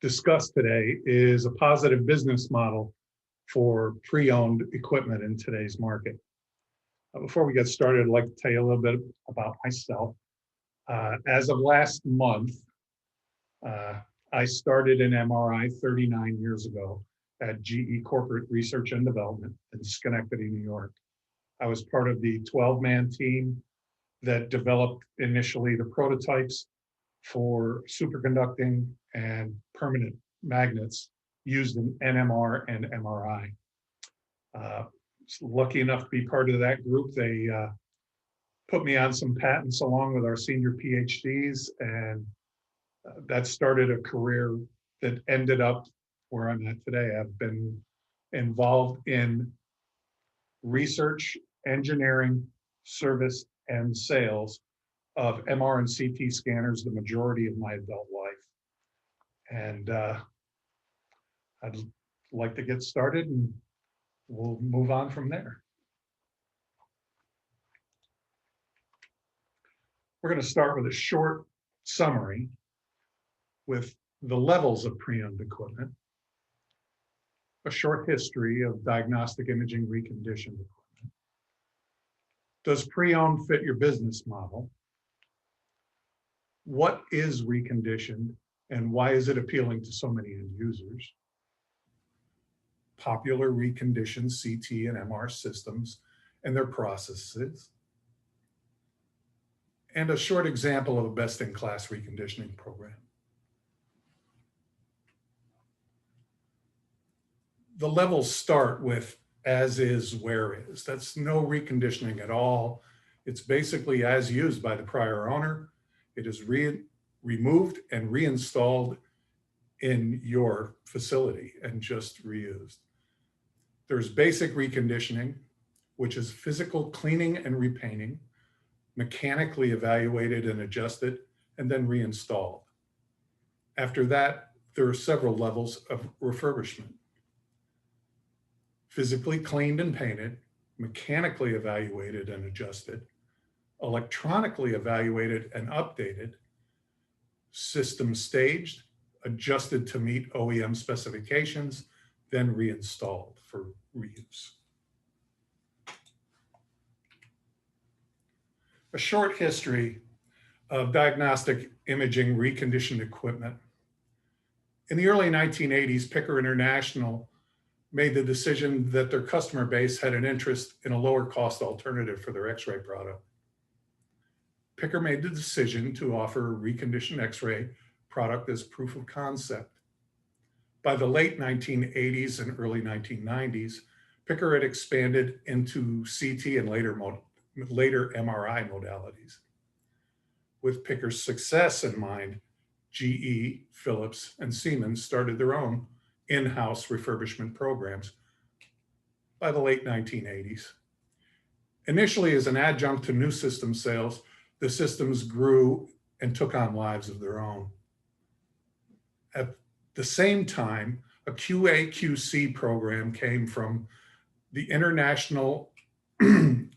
discuss today is a positive business model for pre-owned equipment in today's market. Before we get started, I'd like to tell you a little bit about myself. As of last month, I started in MRI 39 years ago at GE Corporate Research and Development in Schenectady, New York. I was part of the 12-man team that developed initially the prototypes for superconducting and permanent magnets used in NMR and MRI. Lucky enough to be part of that group. They put me on some patents along with our senior PhDs, and that started a career that ended up where I'm at today. I've been involved in research, engineering, service, and sales of MR and CT scanners the majority of my adult life. And I'd like to get started and we'll move on from there. We're going to start with a short summary with the levels of pre-owned equipment, a short history of diagnostic imaging reconditioned equipment. Does pre-owned fit your business model? What is reconditioned and why is it appealing to so many end users? Popular reconditioned CT and MR systems and their processes. And a short example of a best-in-class reconditioning program. The levels start with as is, where is. That's no reconditioning at all. It's basically as used by the prior owner. It is removed and reinstalled in your facility and just reused. There's basic reconditioning, which is physical cleaning and repainting, mechanically evaluated and adjusted, and then reinstalled. After that, there are several levels of refurbishment. Physically cleaned and painted, mechanically evaluated and adjusted, electronically evaluated and updated, system staged, adjusted to meet OEM specifications, then reinstalled for reuse. A short history of diagnostic imaging reconditioned equipment. In the early 1980s, Picker International made the decision that their customer base had an interest in a lower cost alternative for their X-ray product. Picker made the decision to offer a reconditioned X-ray product as proof of concept. By the late 1980s and early 1990s, Picker had expanded into CT and later MRI modalities. With Picker's success in mind, GE, Philips, and Siemens started their own in-house refurbishment programs by the late 1980s. Initially as an adjunct to new system sales, the systems grew and took on lives of their own. At the same time, a QA/QC program came from the international, the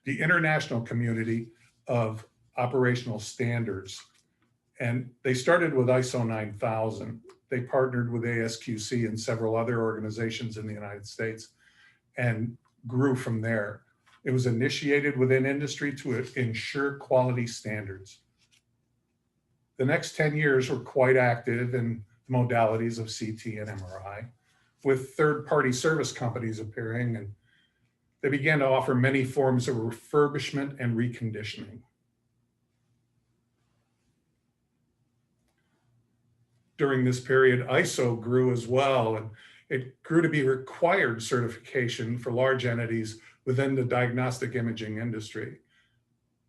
international community of operational standards. And they started with ISO 9000. They partnered with ASQC and several other organizations in the United States and grew from there. It was initiated within industry to ensure quality standards. The next 10 years were quite active in the modalities of CT and MRI, with third-party service companies appearing, and they began to offer many forms of refurbishment and reconditioning. During this period, ISO grew as well, and it grew to be required certification for large entities within the diagnostic imaging industry.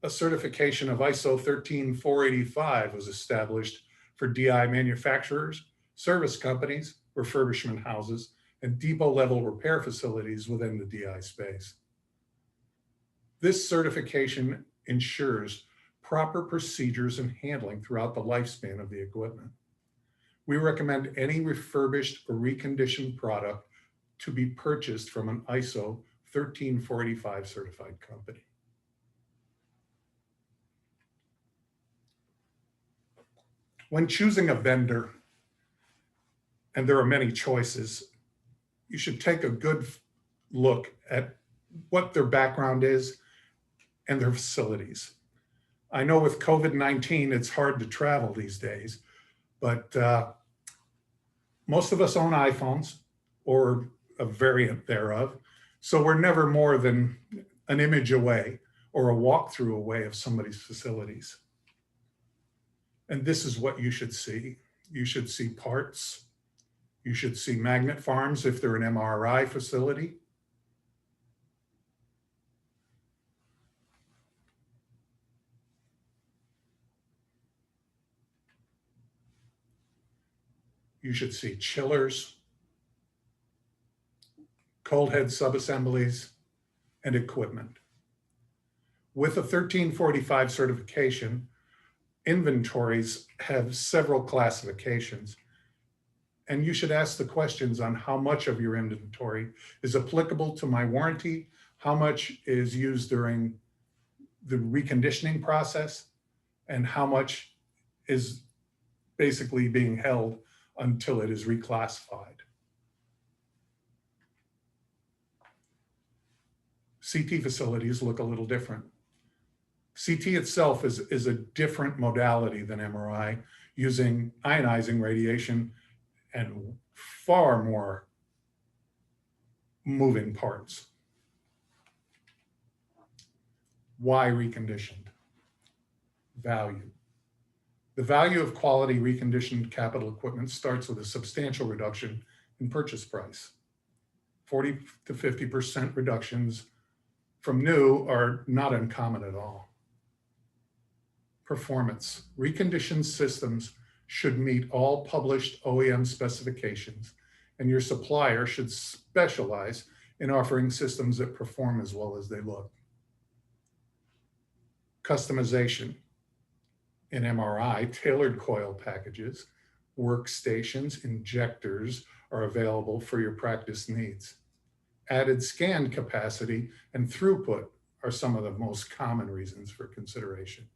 A certification of ISO 13485 was established for DI manufacturers, service companies, refurbishment houses, and depot-level repair facilities within the DI space. This certification ensures proper procedures and handling throughout the lifespan of the equipment. We recommend any refurbished or reconditioned product to be purchased from an ISO 13485 certified company. When choosing a vendor, and there are many choices, you should take a good look at what their background is and their facilities. I know with COVID-19, it's hard to travel these days, but most of us own iPhones or a variant thereof. So we're never more than an image away or a walkthrough away of somebody's facilities. And this is what you should see. You should see parts. You should see magnet farms if they're an MRI facility. You should see chillers, cold head subassemblies, and equipment. With a 1345 certification, inventories have several classifications, and you should ask the questions on how much of your inventory is applicable to my warranty, how much is used during the reconditioning process, and how much is basically being held until it is reclassified. CT facilities look a little different. CT itself is a different modality than MRI, using ionizing radiation and far more moving parts. Why reconditioned? Value. The value of quality reconditioned capital equipment starts with a substantial reduction in purchase price. 40 to 50% reductions from new are not uncommon at all. Performance. Reconditioned systems should meet all published OEM specifications, and your supplier should specialize in offering systems that perform as well as they look. Customization. In MRI, tailored coil packages, workstations, injectors are available for your practice needs. Added scan capacity and throughput are some of the most common reasons for consideration.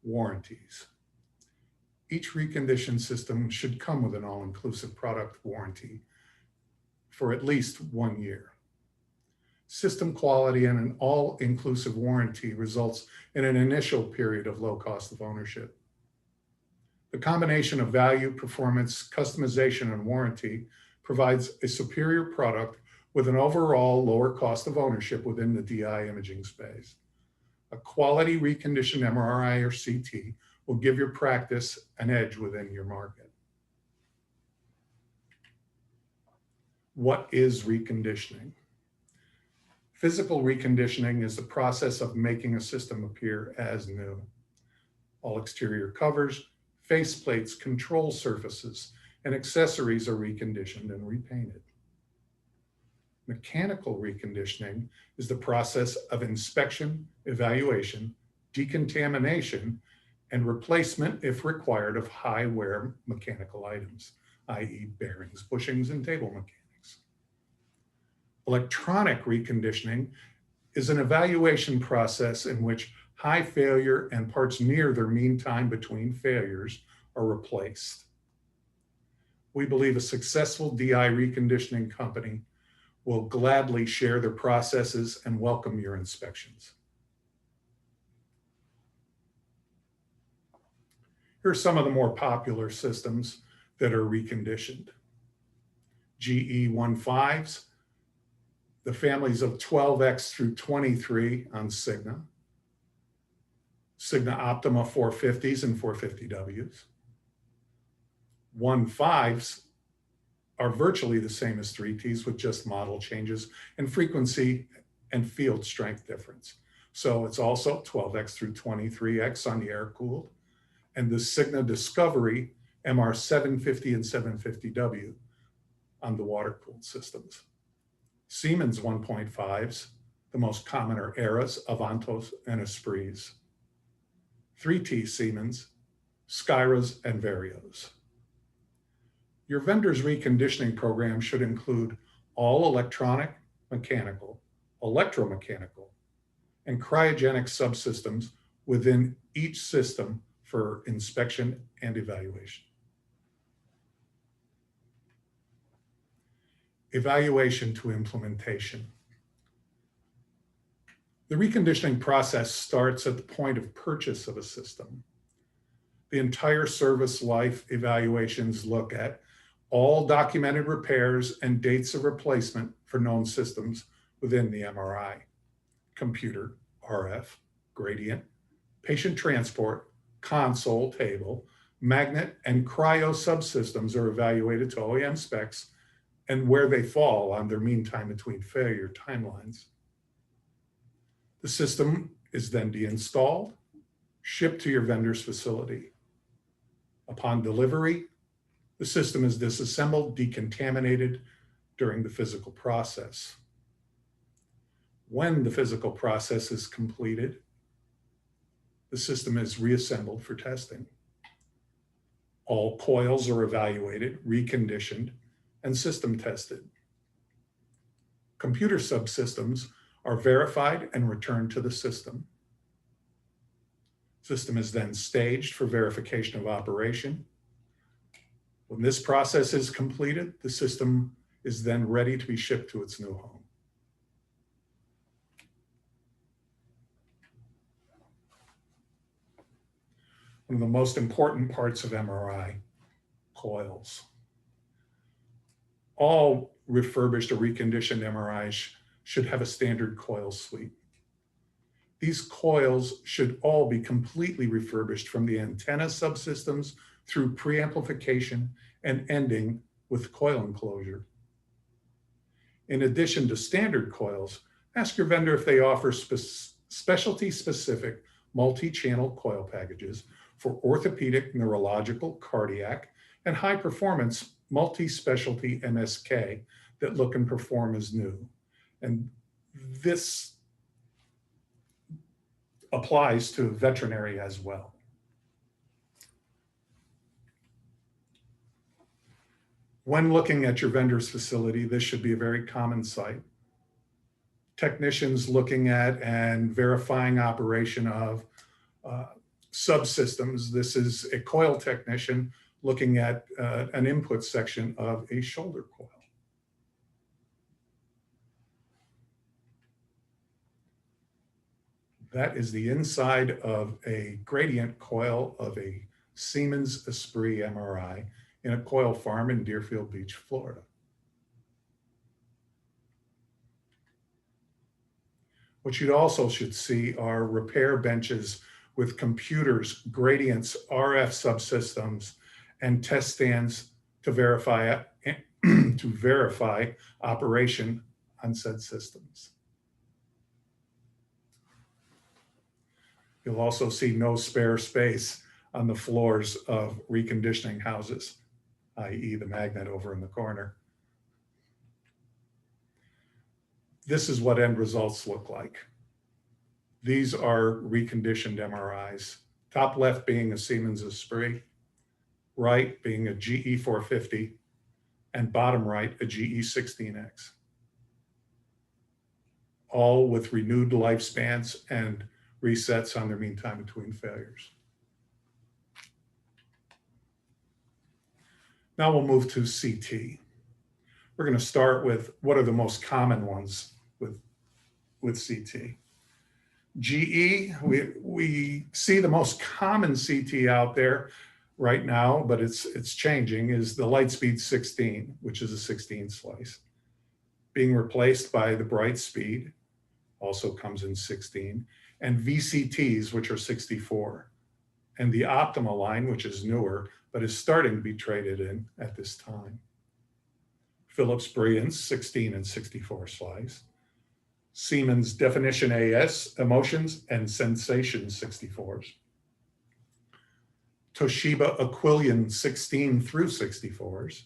Warranties. Each reconditioned system should come with an all-inclusive product warranty for at least 1 year. System quality and an all-inclusive warranty results in an initial period of low cost of ownership. The combination of value, performance, customization, and warranty provides a superior product with an overall lower cost of ownership within the DI imaging space. A quality reconditioned MRI or CT will give your practice an edge within your market. What is reconditioning? Physical reconditioning is the process of making a system appear as new. All exterior covers, faceplates, control surfaces, and accessories are reconditioned and repainted. Mechanical reconditioning is the process of inspection, evaluation, decontamination, and replacement, if required, of high wear mechanical items, i.e. bearings, bushings, and table mechanics. Electronic reconditioning is an evaluation process in which high failure and parts near their mean time between failures are replaced. We believe a successful DI reconditioning company will gladly share their processes and welcome your inspections. Here are some of the more popular systems that are reconditioned. GE 15s, the families of 12X through 23 on Signa, Signa Optima 450s and 450Ws. 15s are virtually the same as 3Ts with just model changes and frequency and field strength difference. So it's also 12X through 23X on the air-cooled, and the Signa Discovery MR 750 and 750W on the water-cooled systems. Siemens 1.5s, the most common are Eras, Avantos, and Esprits. 3T Siemens, Skyras, and Varios. Your vendor's reconditioning program should include all electronic, mechanical, electromechanical, and cryogenic subsystems within each system for inspection and evaluation. Evaluation to implementation. The reconditioning process starts at the point of purchase of a system. The entire service life evaluations look at all documented repairs and dates of replacement for known systems within the MRI, computer, RF, gradient, patient transport, console, table, magnet, and cryo subsystems are evaluated to OEM specs and where they fall on their mean time between failure timelines. The system is then deinstalled, shipped to your vendor's facility. Upon delivery, the system is disassembled, decontaminated during the physical process. When the physical process is completed, the system is reassembled for testing. All coils are evaluated, reconditioned, and system tested. Computer subsystems are verified and returned to the system. System is then staged for verification of operation. When this process is completed, the system is then ready to be shipped to its new home. One of the most important parts of MRI, coils. All refurbished or reconditioned MRIs should have a standard coil suite. These coils should all be completely refurbished from the antenna subsystems through preamplification and ending with coil enclosure. In addition to standard coils, ask your vendor if they offer specialty-specific multi-channel coil packages for orthopedic, neurological, cardiac, and high-performance multi-specialty MSK that look and perform as new. And this applies to veterinary as well. When looking at your vendor's facility, this should be a very common sight. Technicians looking at and verifying operation of subsystems. This is a coil technician looking at an input section of a shoulder coil. That is the inside of a gradient coil of a Siemens Esprit MRI in a coil farm in Deerfield Beach, Florida. What you also should see are repair benches with computers, gradients, RF subsystems, and test stands to verify operation on said systems. You'll also see no spare space on the floors of reconditioning houses, i.e. the magnet over in the corner. This is what end results look like. These are reconditioned MRIs. Top left being a Siemens Esprit, right being a GE 450, and bottom right a GE 16X. All with renewed lifespans and resets on their mean time between failures. Now we'll move to CT. We're going to start with what are the most common ones with CT. GE, we see the most common CT out there right now, but it's changing, is the Lightspeed 16, which is a 16 slice, being replaced by the Brightspeed, also comes in 16, and VCTs, which are 64, and the Optima line, which is newer, but is starting to be traded in at this time. Philips Brilliance 16 and 64 slice, Siemens Definition AS Emotions and Sensation 64s, Toshiba Aquilion 16 through 64s,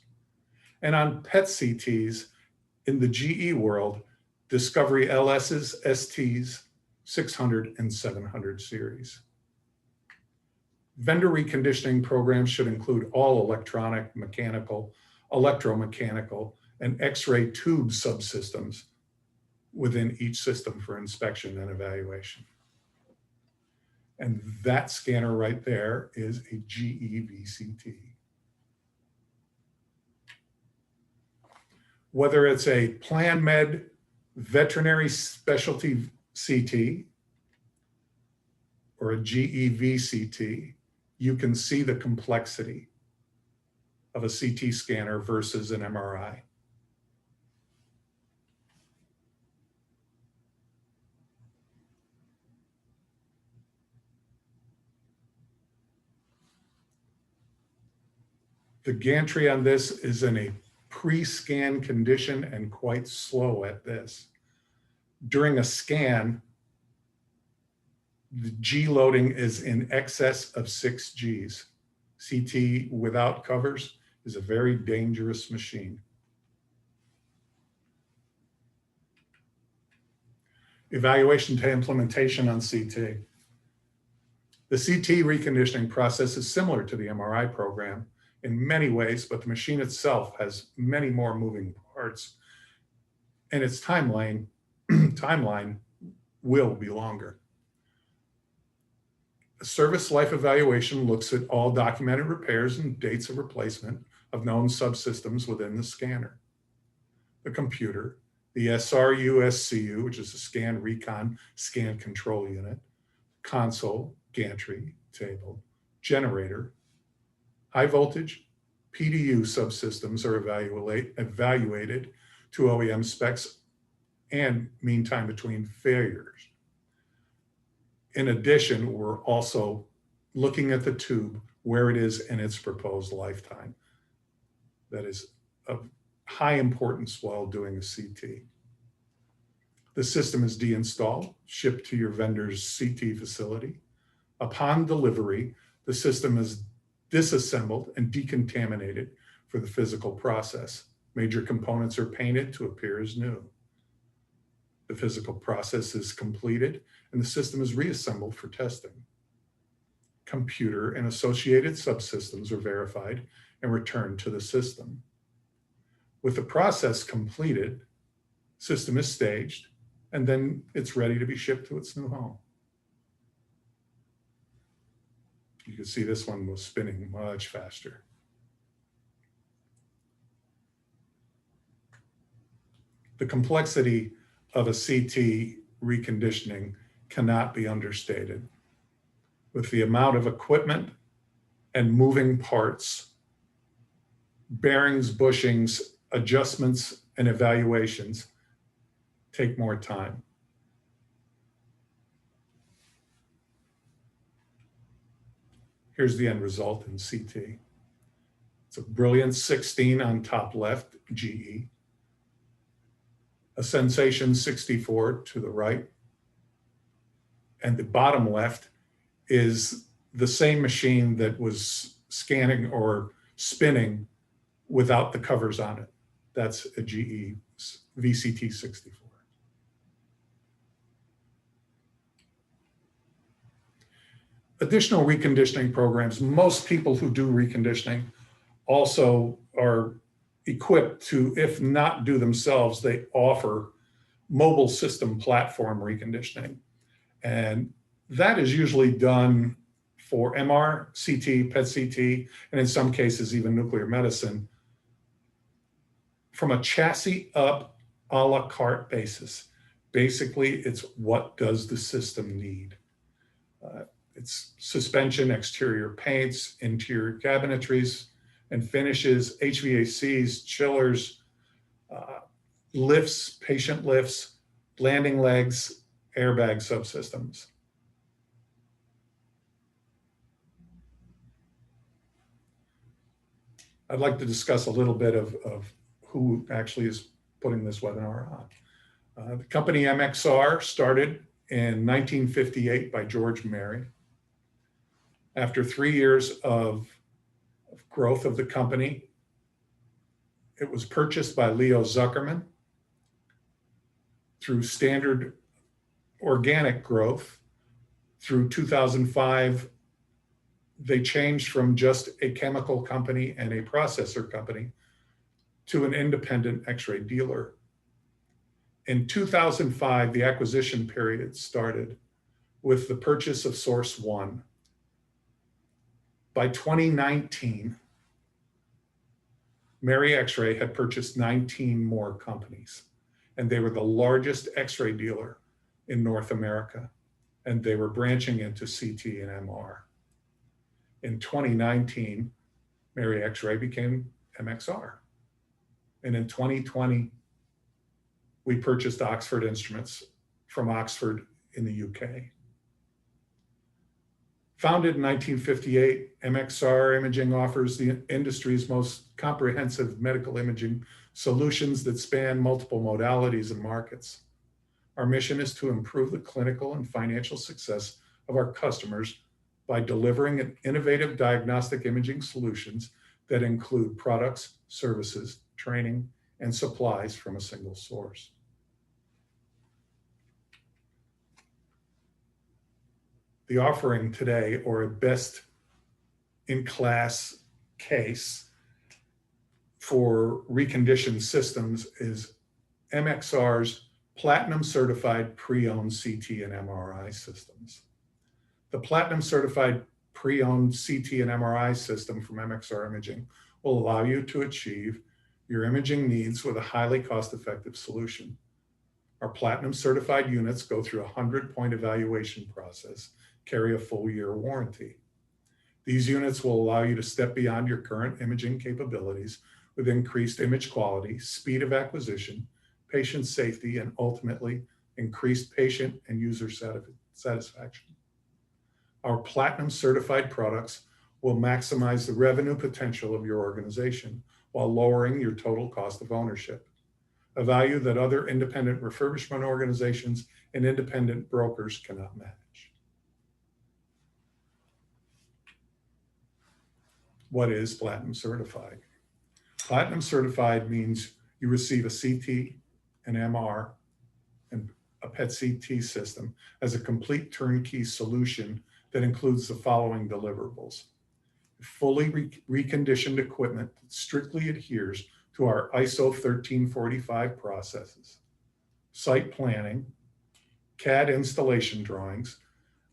and on PET CTs in the GE world, Discovery LS's, STs, 600 and 700 series. Vendor reconditioning programs should include all electronic, mechanical, electromechanical, and X-ray tube subsystems within each system for inspection and evaluation. And that scanner right there is a GE VCT. Whether it's a Plan Med veterinary specialty CT or a GEV CT, you can see the complexity of a CT scanner versus an MRI. The gantry on this is in a pre-scan condition and quite slow at this. During a scan, the G loading is in excess of 6 Gs. CT without covers is a very dangerous machine. Evaluation to implementation on CT. The CT reconditioning process is similar to the MRI program in many ways, but the machine itself has many more moving parts, and its timeline will be longer. A service life evaluation looks at all documented repairs and dates of replacement of known subsystems within the scanner. The computer, the SRU-SCU, which is a scan recon scan control unit, console, gantry, table, generator, high voltage, PDU subsystems are evaluated to OEM specs and mean time between failures. In addition, we're also looking at the tube, where it is in its proposed lifetime. That is of high importance while doing a CT. The system is deinstalled, shipped to your vendor's CT facility. Upon delivery, the system is disassembled and decontaminated for the physical process. Major components are painted to appear as new. The physical process is completed and the system is reassembled for testing. Computer and associated subsystems are verified and returned to the system. With the process completed, system is staged, and then it's ready to be shipped to its new home. You can see this one was spinning much faster. The complexity of a CT reconditioning cannot be understated. With the amount of equipment and moving parts, bearings, bushings, adjustments, and evaluations take more time. Here's the end result in CT. It's a brilliant 16 on top left, GE. A Sensation 64 to the right. And the bottom left is the same machine that was scanning or spinning without the covers on it. That's a GE VCT 64. Additional reconditioning programs, most people who do reconditioning also are equipped to, if not do themselves, they offer mobile system platform reconditioning. And that is usually done for MR, CT, PET-CT, and in some cases even nuclear medicine, from a chassis up a la carte basis. Basically, it's what does the system need? It's suspension, exterior paints, interior cabinetries and finishes, HVACs, chillers, lifts, patient lifts, landing legs, airbag subsystems. I'd like to discuss a little bit of who actually is putting this webinar on. The company MXR started in 1958 by George Mary. After 3 years of growth of the company, it was purchased by Leo Zuckerman through standard organic growth. Through 2005, they changed from just a chemical company and a processor company to an independent X-ray dealer. In 2005, the acquisition period started with the purchase of Source One. By 2019, Mary X-Ray had purchased 19 more companies, and they were the largest X-ray dealer in North America, and they were branching into CT and MR. In 2019, Mary X-Ray became MXR. And in 2020, we purchased Oxford Instruments from Oxford in the UK. Founded in 1958, MXR Imaging offers the industry's most comprehensive medical imaging solutions that span multiple modalities and markets. Our mission is to improve the clinical and financial success of our customers by delivering innovative diagnostic imaging solutions that include products, services, training, and supplies from a single source. The offering today, or a best-in-class case for reconditioned systems, is MXR's platinum-certified pre-owned CT and MRI systems. The platinum-certified pre-owned CT and MRI system from MXR Imaging will allow you to achieve your imaging needs with a highly cost-effective solution. Our platinum-certified units go through a 100-point evaluation process, carry a full-year warranty. These units will allow you to step beyond your current imaging capabilities with increased image quality, speed of acquisition, patient safety, and ultimately increased patient and user satisfaction. Our platinum-certified products will maximize the revenue potential of your organization while lowering your total cost of ownership, a value that other independent refurbishment organizations and independent brokers cannot match. What is platinum certified? Platinum certified means you receive a CT, an MR, and a PET-CT system as a complete turnkey solution that includes the following deliverables: fully reconditioned equipment that strictly adheres to our ISO 1345 processes, site planning, CAD installation drawings,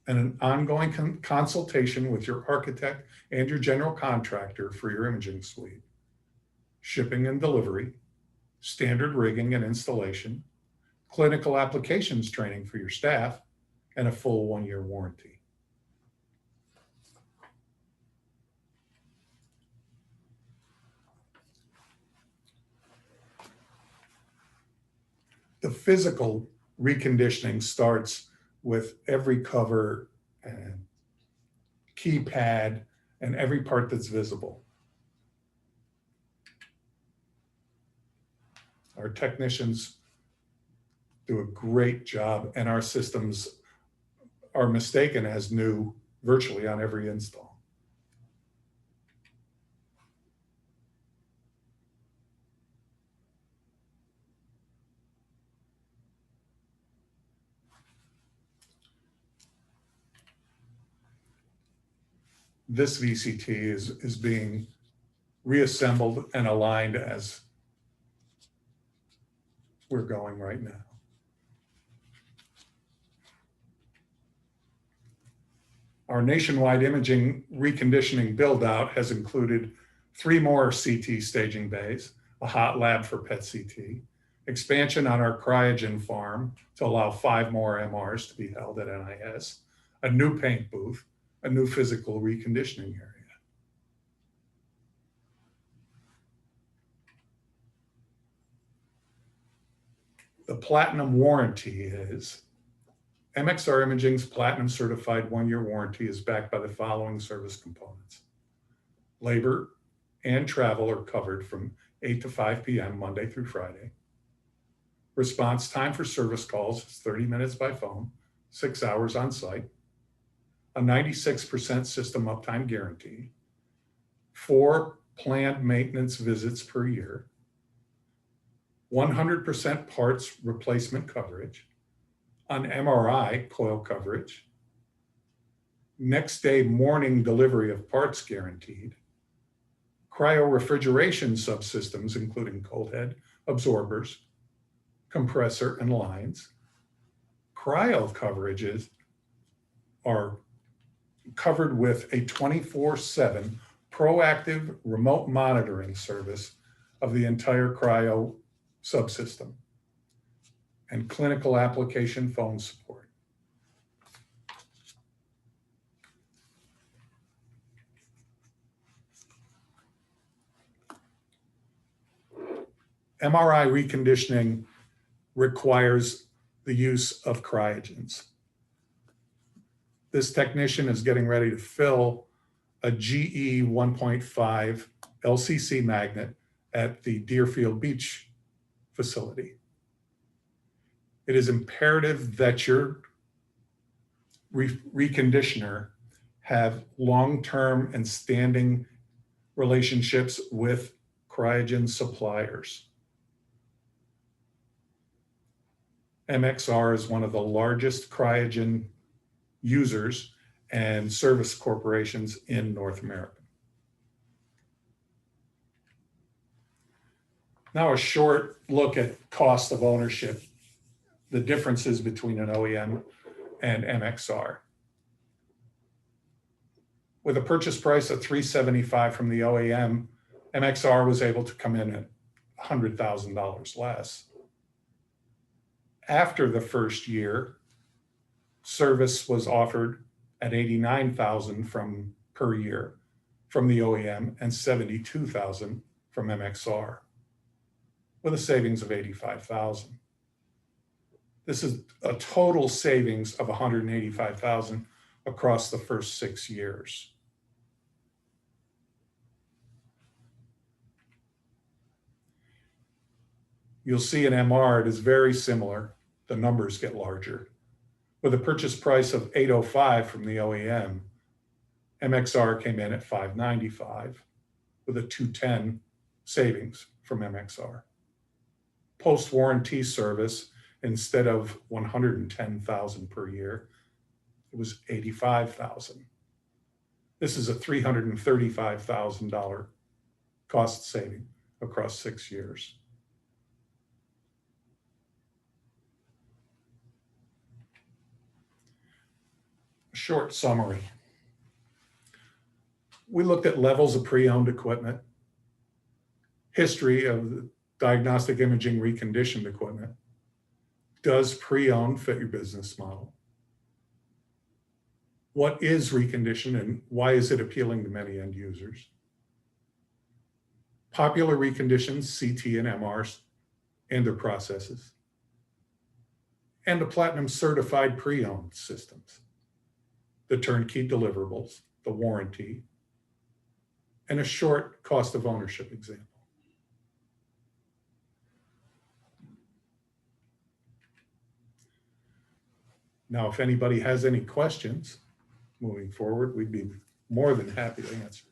and an ongoing consultation with your architect and your general contractor for your imaging suite, shipping and delivery, standard rigging and installation, clinical applications training for your staff, and a full 1-year warranty. The physical reconditioning starts with every cover and keypad and every part that's visible. Our technicians do a great job, and our systems are mistaken as new virtually on every install. This VCT is being reassembled and aligned as we're going right now. Our nationwide imaging reconditioning build-out has included 3 more CT staging bays, a hot lab for PET-CT, expansion on our Cryogen farm to allow 5 more MRs to be held at NIS, a new paint booth, a new physical reconditioning area. The platinum warranty is MXR Imaging's platinum certified 1-year warranty is backed by the following service components. Labor and travel are covered from 8 to 5 p.m. Monday through Friday. Response time for service calls is 30 minutes by phone, 6 hours on site. A 96% system uptime guarantee, 4 planned maintenance visits per year, 100% parts replacement coverage, on MRI coil coverage, next day morning delivery of parts guaranteed, cryo refrigeration subsystems including cold head, absorbers, compressor, and lines. Cryo coverages are covered with a 24/7 proactive remote monitoring service of the entire cryo subsystem, and clinical application phone support. MRI reconditioning requires the use of cryogens. This technician is getting ready to fill a GE 1.5 LCC magnet at the Deerfield Beach facility. It is imperative that your reconditioner have long-term and standing relationships with cryogen suppliers. MXR is one of the largest cryogen users and service corporations in North America. Now a short look at cost of ownership, the differences between an OEM and MXR. With a purchase price of $375 from the OEM, MXR was able to come in at $100,000 less. After the first year, service was offered at $89,000 per year from the OEM and $72,000 from MXR, with a savings of $85,000. This is a total savings of $185,000 across the first 6 years. You'll see in MR, it is very similar. The numbers get larger. With a purchase price of $805 from the OEM, MXR came in at $595 with a $210 savings from MXR. Post-warranty service, instead of $110,000 per year, it was $85,000. This is a $335,000 cost saving across 6 years. Short summary. We looked at levels of pre-owned equipment, history of the diagnostic imaging reconditioned equipment. Does pre-owned fit your business model? What is reconditioned and why is it appealing to many end users? Popular reconditions, CT and MRs, and their processes. And the platinum certified pre-owned systems. The turnkey deliverables, the warranty, and a short cost of ownership example. Now, if anybody has any questions moving forward, we'd be more than happy to answer.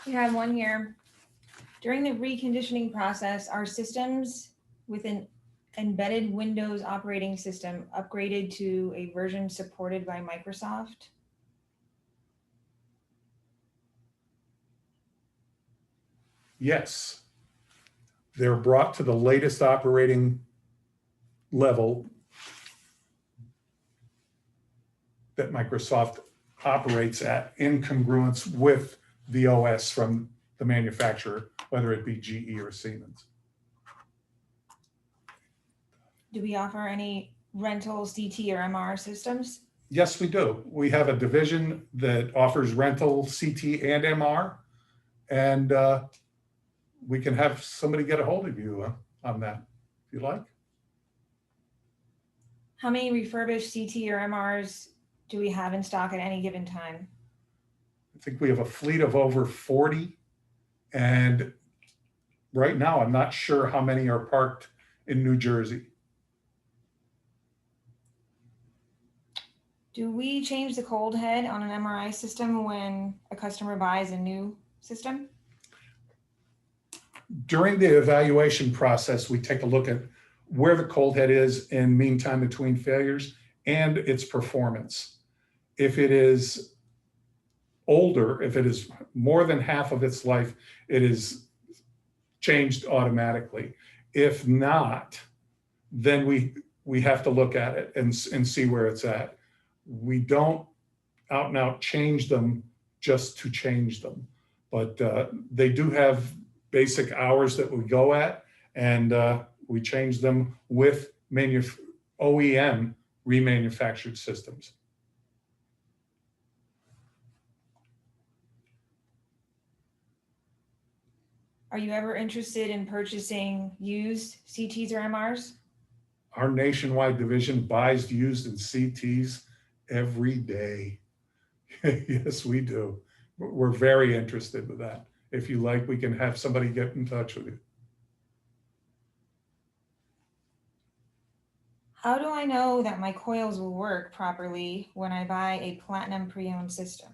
We have one here. During the reconditioning process, are systems with an embedded Windows operating system upgraded to a version supported by Microsoft? Yes. They're brought to the latest operating level that Microsoft operates at in congruence with the OS from the manufacturer, whether it be GE or Siemens. Do we offer any rental CT or MR systems? Yes, we do. We have a division that offers rental CT and MR, and we can have somebody get a hold of you on that if you like. How many refurbished CT or MRs do we have in stock at any given time? I think we have a fleet of over 40, and right now I'm not sure how many are parked in New Jersey. Do we change the cold head on an MRI system when a customer buys a new system? During the evaluation process, we take a look at where the cold head is in mean time between failures and its performance. If it is older, if it is more than half of its life, it is changed automatically. If not, then we have to look at it and see where it's at. We don't out and out change them just to change them. But they do have basic hours that we go at, and we change them with OEM remanufactured systems. Are you ever interested in purchasing used CTs or MRs? Our nationwide division buys used and CTs every day. Yes, we do. We're very interested with that. If you like, we can have somebody get in touch with you. How do I know that my coils will work properly when I buy a platinum pre-owned system?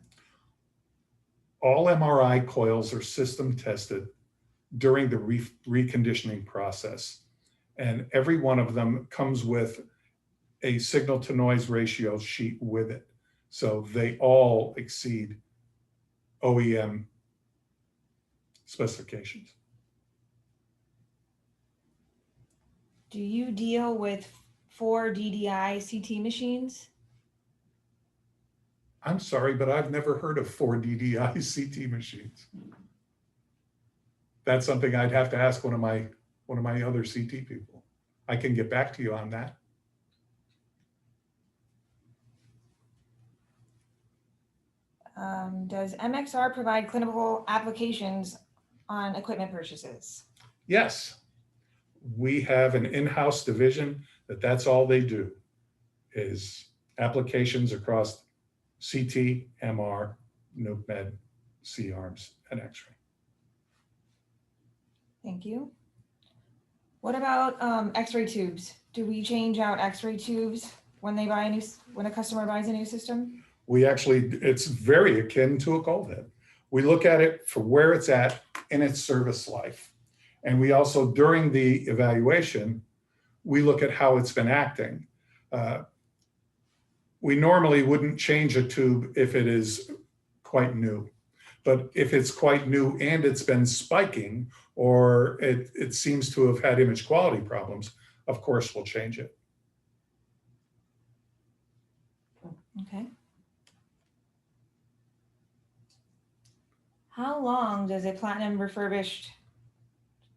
All MRI coils are system tested during the reconditioning process. And every one of them comes with a signal to noise ratio sheet with it. So they all exceed OEM specifications. Do you deal with 4 DDI CT machines? I'm sorry, but I've never heard of 4 DDI CT machines. That's something I'd have to ask one of my other CT people. I can get back to you on that. Does MXR provide clinical applications on equipment purchases? Yes, we have an in-house division that's all they do is applications across CT, MR, nuke med, C-arms, and X-ray. Thank you. What about X-ray tubes? Do we change out X-ray tubes when a customer buys a new system? We actually, it's very akin to a cold head. We look at it for where it's at in its service life. And we also, during the evaluation, we look at how it's been acting. We normally wouldn't change a tube if it is quite new. But if it's quite new and it's been spiking, or it seems to have had image quality problems, of course we'll change it. Okay. How long does a platinum refurbished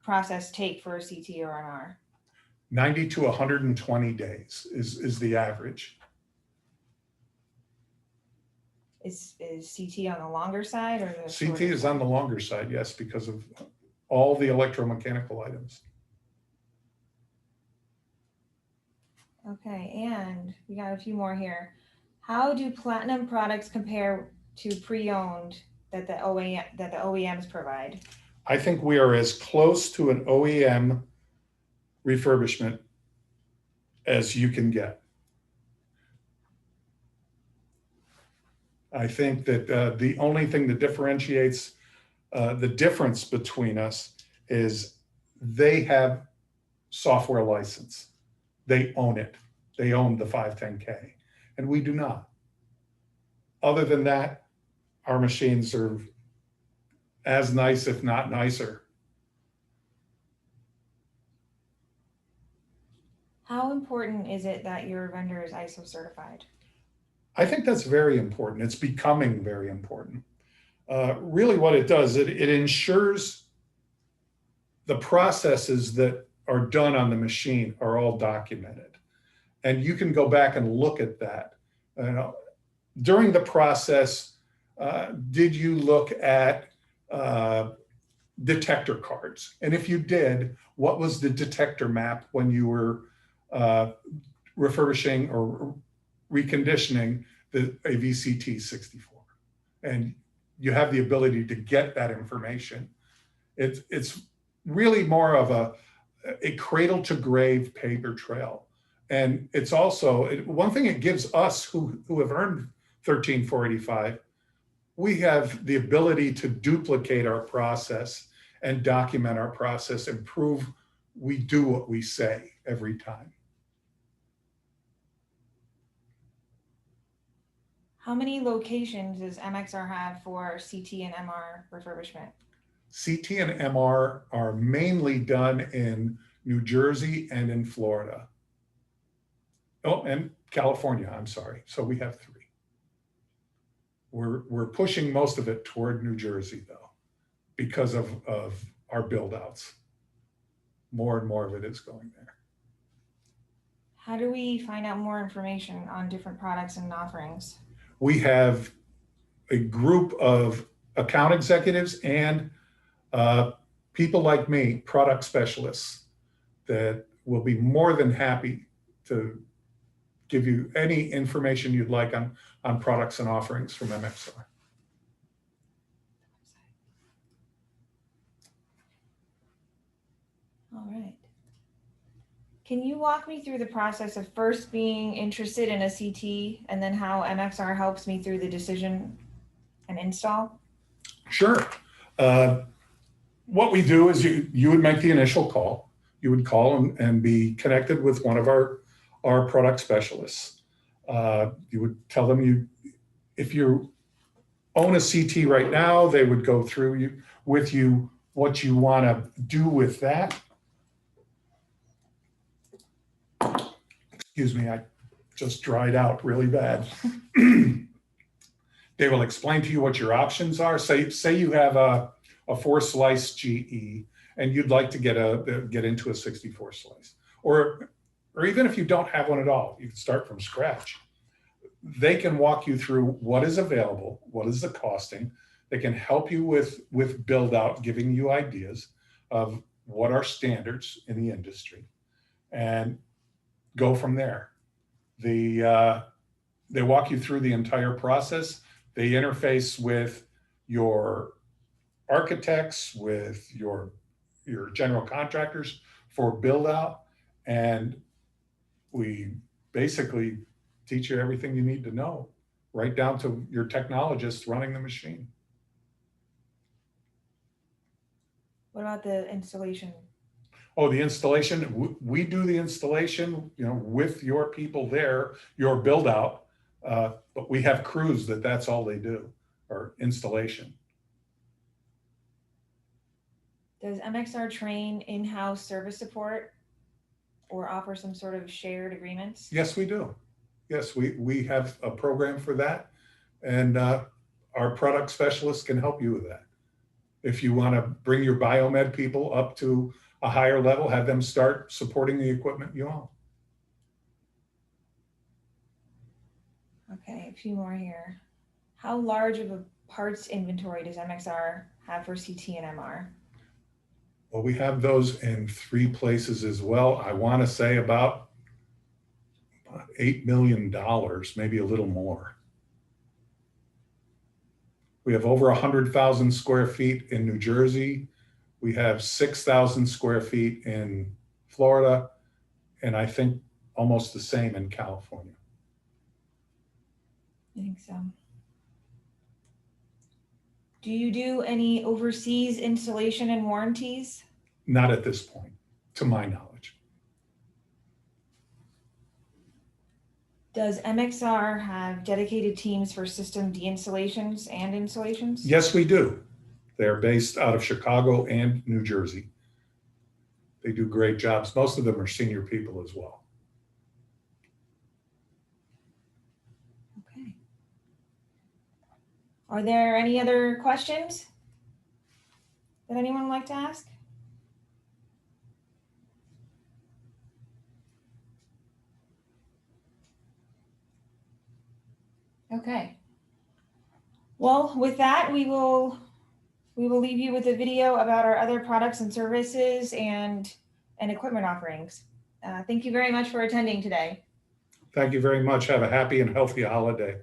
process take for a CT or MR? 90 to 120 days is the average. Is CT on the longer side or the CT shorter is side? on the longer side, yes, because of all the electromechanical items. Okay, and we got a few more here. How do platinum products compare to pre-owned that the OEMs provide? I think we are as close to an OEM refurbishment as you can get. I think that the only thing that differentiates the difference between us is they have software license. They own it. They own the 510K, and we do not. Other than that, our machines are as nice, if not nicer. How important is it that your vendor is ISO certified? I think that's very important. It's becoming very important. Really what it does, it ensures the processes that are done on the machine are all documented. And you can go back and look at that. During the process, did you look at detector cards? And if you did, what was the detector map when you were refurbishing or reconditioning a VCT 64? And you have the ability to get that information. It's really more of a cradle to grave paper trail. And it's also, one thing it gives us who have earned 13485, we have the ability to duplicate our process and document our process and prove we do what we say every time. How many locations does MXR have for CT and MR refurbishment? CT and MR are mainly done in New Jersey and in Florida. Oh, and California, I'm sorry. So we have 3. We're pushing most of it toward New Jersey though. because of our build outs. More and more of it is going there. How do we find out more information on different products and offerings? We have a group of account executives and people like me, product specialists, that will be more than happy to give you any information you'd like on products and offerings from MXR. All right. Can you walk me through the process of first being interested in a CT and then how MXR helps me through the decision and install? Sure. What we do is you would make the initial call. You would call and be connected with one of our product specialists. You would tell them if you own a CT right now, they would go through with you what you want to do with that. Excuse me, I just dried out really bad. They will explain to you what your options are. Say you have a 4-slice GE and you'd like to get into a 64 slice, or even if you don't have one at all, you can start from scratch. They can walk you through what is available, what is the costing. They can help you with build out, giving you ideas of what are standards in the industry, and go from there. They walk you through the entire process. They interface with your architects, with your general contractors for build out, and we basically teach you everything you need to know, right down to your technologist running the machine. What about the installation? Oh, the installation, we do the installation, with your people there, your build out, but we have crews that's all they do, or installation. Does MXR train in-house service support or offer some sort of shared agreements? Yes, we do. Yes, we have a program for that, and our product specialists can help you with that. If you want to bring your biomed people up to a higher level, have them start supporting the equipment you own. Okay, a few more here. How large of a parts inventory does MXR have for CT and MR? Well, we have those in 3 places as well. I want to say about $8 million, maybe a little more. We have over 100,000 square feet in New Jersey. We have 6,000 square feet in Florida, and I think almost the same in California. I think so. Do you do any overseas installation and warranties? Not at this point, to my knowledge. Does MXR have dedicated teams for system deinstallations and installations? Yes, we do. They're based out of Chicago and New Jersey. They do great jobs. Most of them are senior people as well. Okay. Are there any other questions that anyone would like to ask? Okay. Well, with that, we will leave you with a video about our other products and services and equipment offerings. Thank you very much for attending today. Thank you very much. Have a happy and healthy holiday.